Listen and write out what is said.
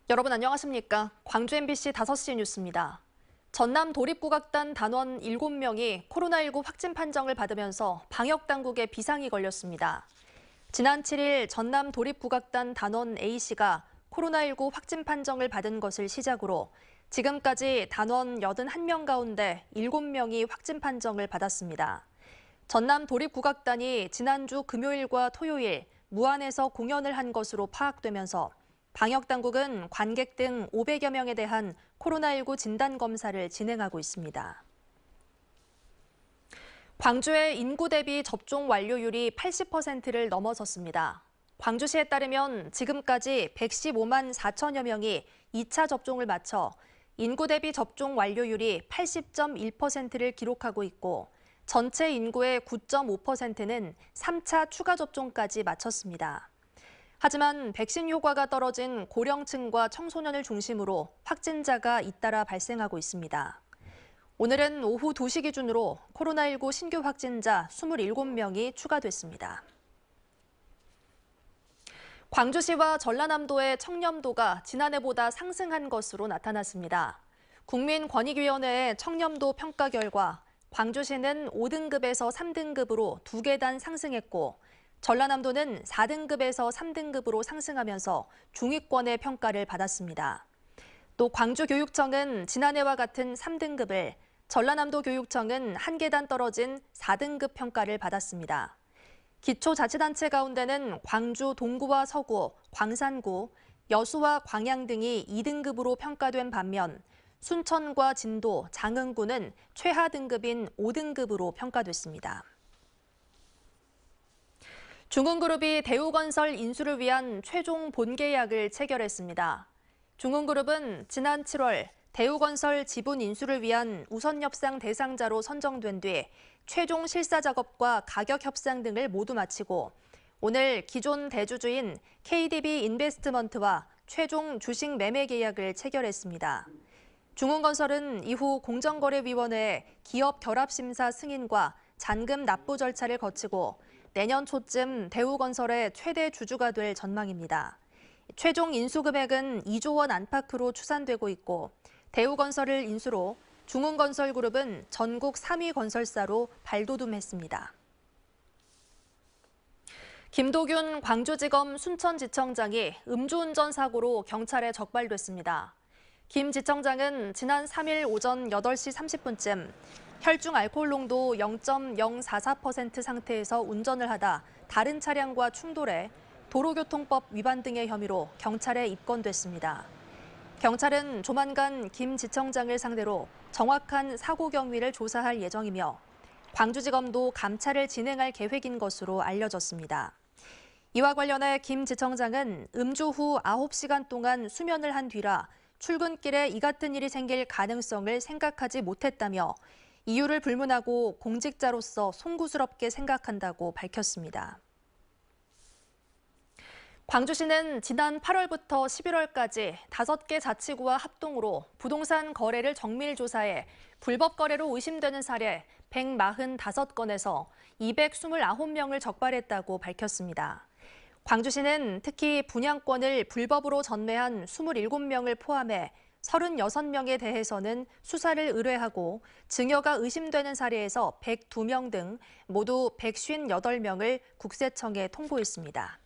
여러분 안녕하십니까? 광주 MBC 5시 뉴스입니다. 전남 도립국악단 단원 7명이 코로나19 확진 판정을 받으면서 방역당국에 비상이 걸렸습니다. 지난 7일 전남 도립국악단 단원 A씨가 코로나19 확진 판정을 받은 것을 시작으로 지금까지 단원 81명 가운데 7명이 확진 판정을 받았습니다. 전남 도립국악단이 지난주 금요일과 토요일 무안에서 공연을 한 것으로 파악되면서 방역당국은 관객 등 500여 명에 대한 코로나19 진단검사를 진행하고 있습니다. 광주의 인구 대비 접종 완료율이 80%를 넘어섰습니다. 광주시에 따르면 지금까지 115만 4천여 명이 2차 접종을 마쳐 인구 대비 접종 완료율이 80.1%를 기록하고 있고 전체 인구의 9.5%는 3차 추가 접종까지 마쳤습니다. 하지만 백신 효과가 떨어진 고령층과 청소년을 중심으로 확진자가 잇따라 발생하고 있습니다. 오늘은 오후 2시 기준으로 코로나19 신규 확진자 27명이 추가됐습니다. 광주시와 전라남도의 청렴도가 지난해보다 상승한 것으로 나타났습니다. 국민권익위원회의 청렴도 평가 결과 광주시는 5등급에서 3등급으로 2계단 상승했고 전라남도는 4등급에서 3등급으로 상승하면서 중위권의 평가를 받았습니다. 또 광주교육청은 지난해와 같은 3등급을, 전라남도 교육청은 1계단 떨어진 4등급 평가를 받았습니다. 기초자치단체 가운데는 광주 동구와 서구, 광산구, 여수와 광양 등이 2등급으로 평가된 반면 순천과 진도, 장흥구는 최하 등급인 5등급으로 평가됐습니다. 중흥그룹이 대우건설 인수를 위한 최종 본계약을 체결했습니다. 중흥그룹은 지난 7월 대우건설 지분 인수를 위한 우선 협상 대상자로 선정된 뒤 최종 실사 작업과 가격 협상 등을 모두 마치고 오늘 기존 대주주인 KDB 인베스트먼트와 최종 주식 매매 계약을 체결했습니다. 중흥건설은 이후 공정거래위원회의 기업 결합심사 승인과 잔금 납부 절차를 거치고 내년 초쯤 대우건설의 최대 주주가 될 전망입니다. 최종 인수 금액은 2조 원 안팎으로 추산되고 있고 대우건설을 인수로 중흥건설그룹은 전국 3위 건설사로 발돋움했습니다. 김도균 광주지검 순천지청장이 음주운전 사고로 경찰에 적발됐습니다. 김 지청장은 지난 3일 오전 8시 30분쯤 혈중 알코올 농도 0.044% 상태에서 운전을 하다 다른 차량과 충돌해 도로교통법 위반 등의 혐의로 경찰에 입건됐습니다. 경찰은 조만간 김 지청장을 상대로 정확한 사고 경위를 조사할 예정이며 광주지검도 감찰을 진행할 계획인 것으로 알려졌습니다. 이와 관련해 김 지청장은 음주 후 9시간 동안 수면을 한 뒤라 출근길에 이 같은 일이 생길 가능성을 생각하지 못했다며 이유를 불문하고 공직자로서 송구스럽게 생각한다고 밝혔습니다. 광주시는 지난 8월부터 11월까지 5개 자치구와 합동으로 부동산 거래를 정밀 조사해 불법 거래로 의심되는 사례 145건에서 229명을 적발했다고 밝혔습니다. 광주시는 특히 분양권을 불법으로 전매한 27명을 포함해 36명에 대해서는 수사를 의뢰하고 증여가 의심되는 사례에서 102명 등 모두 158명을 국세청에 통보했습니다.